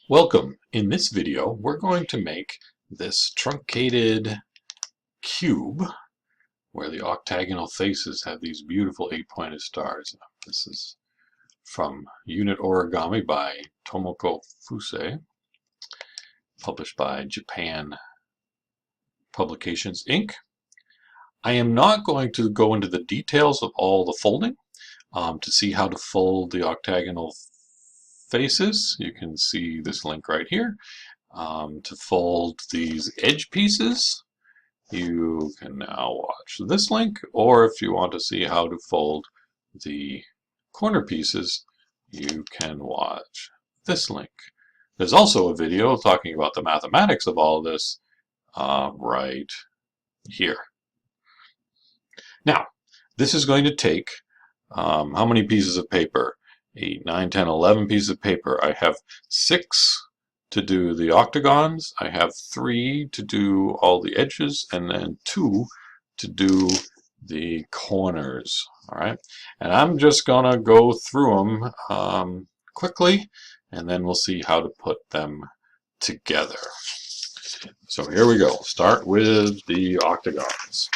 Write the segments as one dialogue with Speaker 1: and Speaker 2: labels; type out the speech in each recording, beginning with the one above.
Speaker 1: Welcome. In this video, we're going to make this truncated cube where the octagonal faces have these beautiful 8-pointed stars. This is from Unit Origami by Tomoko Fusei, published by Japan Publications, Inc. I am not going to go into the details of all the folding. To see how to fold the octagonal faces, you can see this link right here. To fold these edge pieces, you can now watch this link, or if you want to see how to fold the corner pieces, you can watch this link. There's also a video talking about the mathematics of all this right here. Now, this is going to take how many pieces of paper? 8, 9, 10, 11 pieces of paper. I have 6 to do the octagons. I have 3 to do all the edges, and then 2 to do the corners. All right, and I'm just gonna go through them quickly, and then we'll see how to put them together. So here we go. Start with the octagons.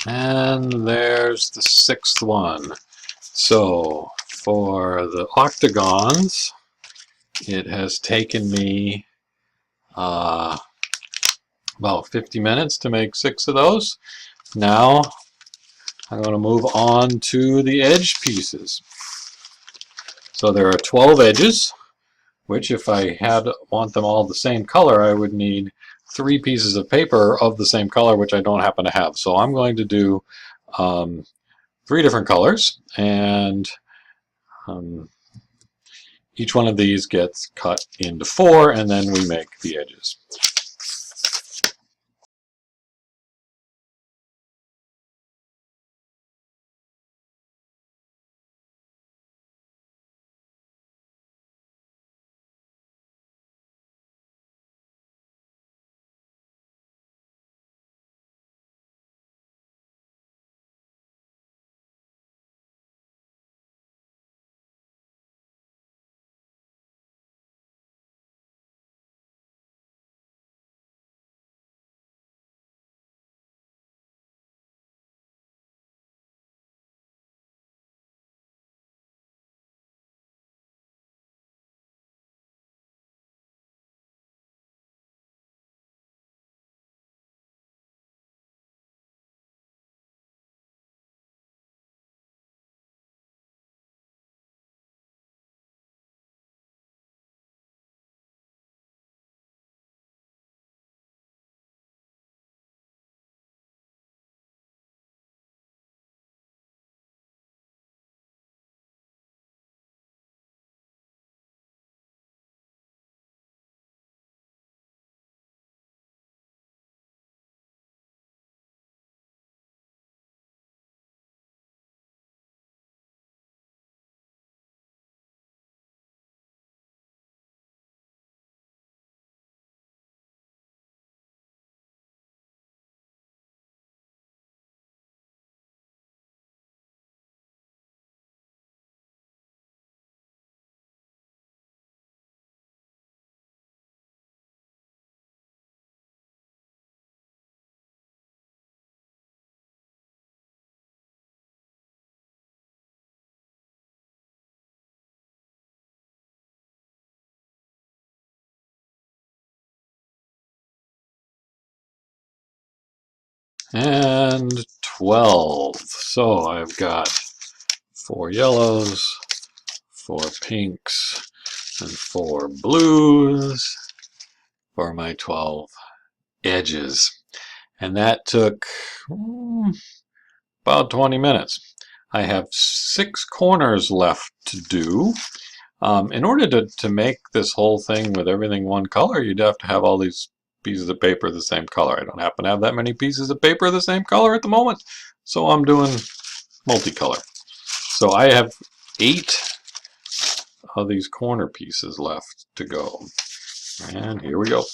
Speaker 1: And there's the sixth one. So for the octagons, it has taken me about 50 minutes to make 6 of those. Now I'm going to move on to the edge pieces. So there are 12 edges, which if I want them all the same color, I would need 3 pieces of paper of the same color, which I don't happen to have. So I'm going to do 3 different colors, and each one of these gets cut into 4, and then we make the edges. And 12. So I've got 4 yellows, 4 pinks, and 4 blues for my 12 edges. And that took about 20 minutes. I have 6 corners left to do. In order to make this whole thing with everything one color, you'd have to have all these pieces of paper the same color. I don't happen to have that many pieces of paper the same color at the moment, so I'm doing multicolor. So I have 8 of these corner pieces left to go. And here we go.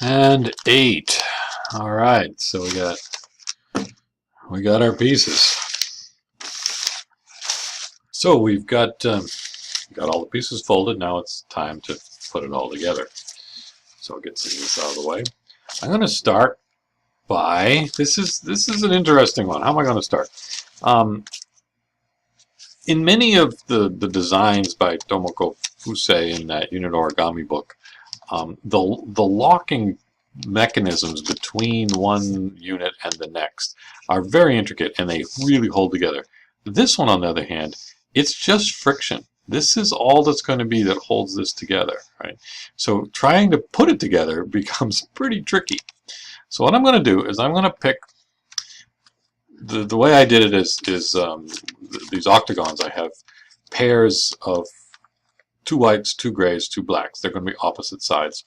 Speaker 1: And 8. All right, so we got our pieces. So we've got all the pieces folded. Now it's time to put it all together. So I'll get some of this out of the way. I'm going to start by, this is an interesting one. How am I going to start? In many of the designs by Tomoko Fusei in that unit origami book, the locking mechanisms between one unit and the next are very intricate, and they really hold together. This one, on the other hand, it's just friction. This is all that's going to be that holds this together, right? So trying to put it together becomes pretty tricky. So what I'm going to do is I'm going to pick, the way I did it is these octagons. I have pairs of 2 whites, 2 grays, 2 blacks. They're going to be opposite sides.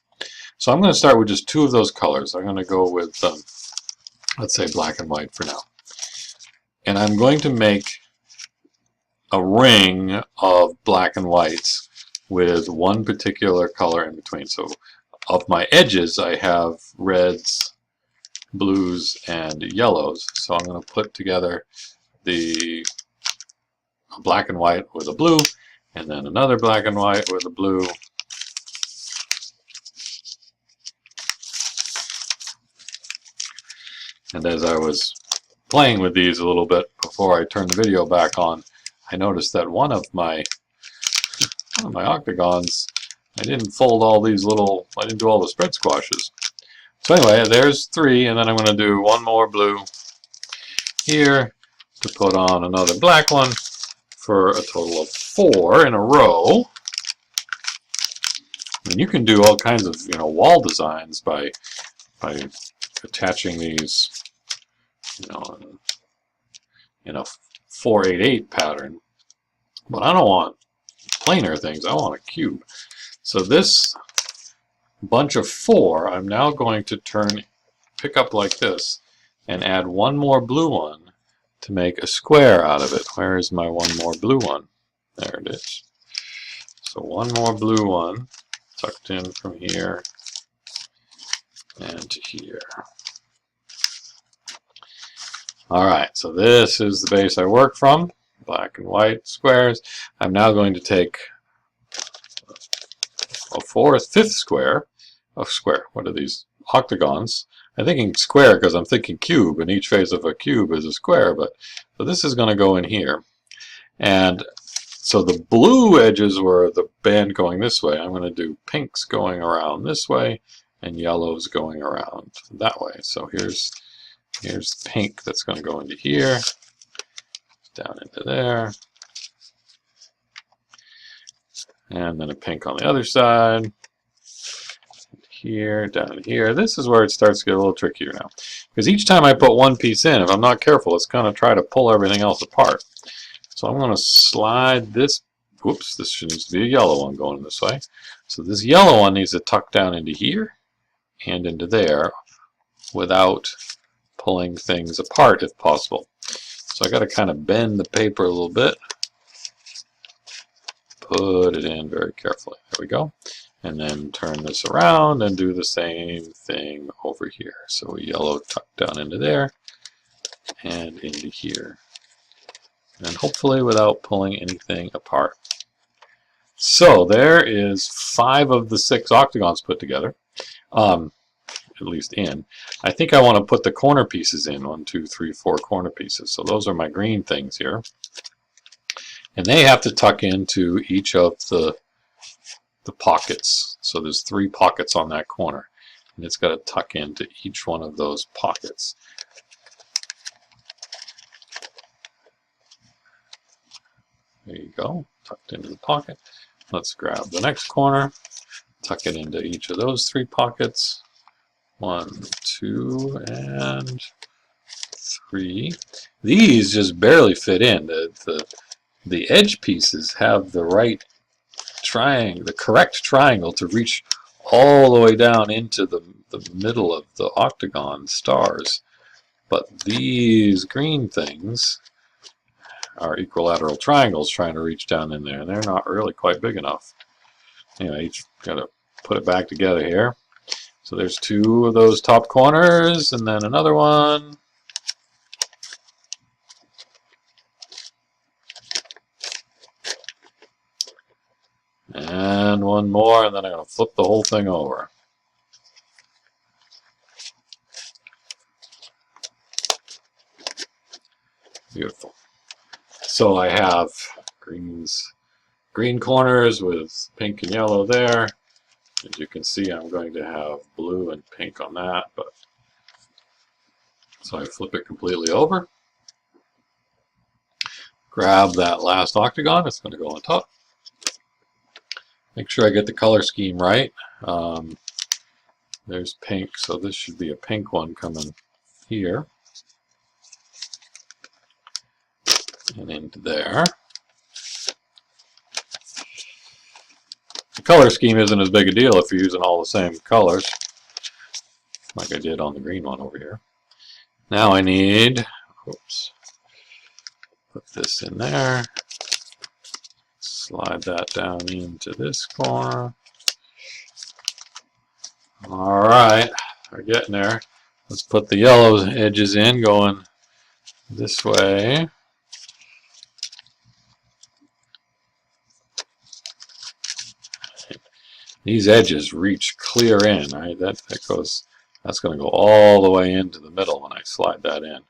Speaker 1: So I'm going to start with just 2 of those colors. I'm going to go with, let's say, black and white for now. And I'm going to make a ring of black and whites with one particular color in between. So of my edges, I have reds, blues, and yellows. So I'm going to put together the black and white with a blue, and then another black and white with a blue. And as I was playing with these a little bit before I turned the video back on, I noticed that one of my octagons, I didn't fold all these little, I didn't do all the spread squashes. So anyway, there's 3, and then I'm going to do 1 more blue here to put on another black one for a total of 4 in a row. And you can do all kinds of, wall designs by attaching these, in a 488 pattern. But I don't want planar things. I want a cube. So this bunch of 4, I'm now going to pick up like this and add 1 more blue one to make a square out of it. Where is my 1 more blue one? There it is. So 1 more blue one tucked in from here and to here. Alright, so this is the base I work from. Black and white squares. I'm now going to take a 5th square. What are these? Octagons. I'm thinking square because I'm thinking cube, and each face of a cube is a square, so this is going to go in here. And so the blue edges were the band going this way. I'm going to do pinks going around this way and yellows going around that way. So here's pink that's going to go into here, down into there, and then a pink on the other side, here, down here. This is where it starts to get a little trickier now, because each time I put one piece in, if I'm not careful, it's going to try to pull everything else apart. So I'm going to slide this, whoops, this needs to be a yellow one going this way. So this yellow one needs to tuck down into here and into there without pulling things apart if possible. So I got to kind of bend the paper a little bit, put it in very carefully. There we go. And then turn this around and do the same thing over here. So a yellow tucked down into there and into here. And hopefully without pulling anything apart. So there is 5 of the 6 octagons put together. At least in. I think I want to put the corner pieces in. 1, 2, 3, 4 corner pieces. So those are my green things here. And they have to tuck into each of the pockets. So there's 3 pockets on that corner. And it's got to tuck into each one of those pockets. There you go. Tucked into the pocket. Let's grab the next corner. Tuck it into each of those 3 pockets. 1, 2, and 3. These just barely fit in. The edge pieces have the right triangle, the correct triangle to reach all the way down into the middle of the octagon stars. But these green things are equilateral triangles trying to reach down in there, and they're not really quite big enough. Anyway, you got to put it back together here. So there's two of those top corners, and then another one. And one more, and then I'm going to flip the whole thing over. Beautiful. So I have green corners with pink and yellow there. As you can see, I'm going to have blue and pink on that, but so I flip it completely over. Grab that last octagon, it's going to go on top. Make sure I get the color scheme right. There's pink, so this should be a pink one coming here and into there. The color scheme isn't as big a deal if you're using all the same colors, like I did on the green one over here. Now I need, oops, put this in there, slide that down into this corner. Alright, we're getting there. Let's put the yellow edges in, going this way. These edges reach clear in, right? That's going to go all the way into the middle when I slide that in.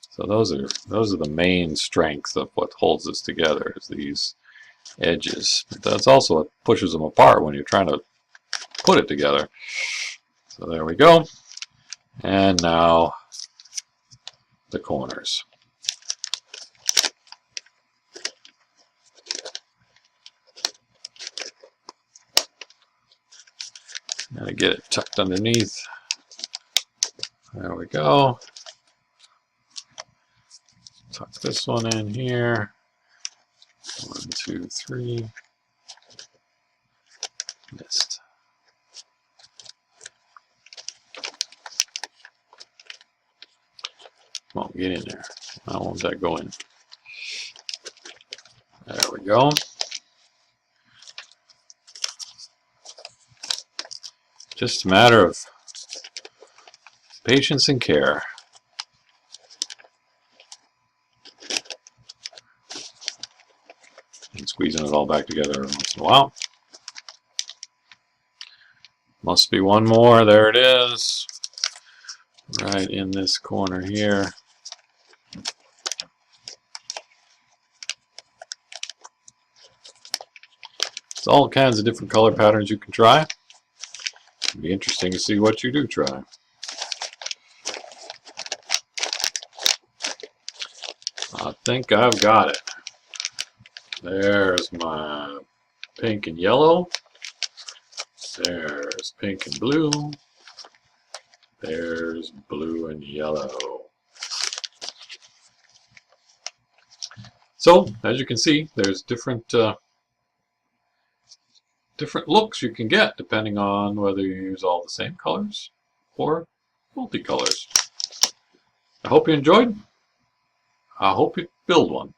Speaker 1: So those are the main strength of what holds this together, is these edges. But that's also what pushes them apart when you're trying to put it together. So there we go. And now the corners. Gotta get it tucked underneath. There we go. Tuck this one in here. 1, 2, 3. Missed. Come on, get in there. I don't want that go in. There we go. Just a matter of patience and care. And squeezing it all back together every once in a while. Must be one more. There it is. Right in this corner here. It's all kinds of different color patterns you can try. It'll be interesting to see what you do try. I think I've got it. There's my pink and yellow. There's pink and blue. There's blue and yellow. So, as you can see, there's different looks you can get depending on whether you use all the same colors or multicolors. I hope you enjoyed. I hope you build one.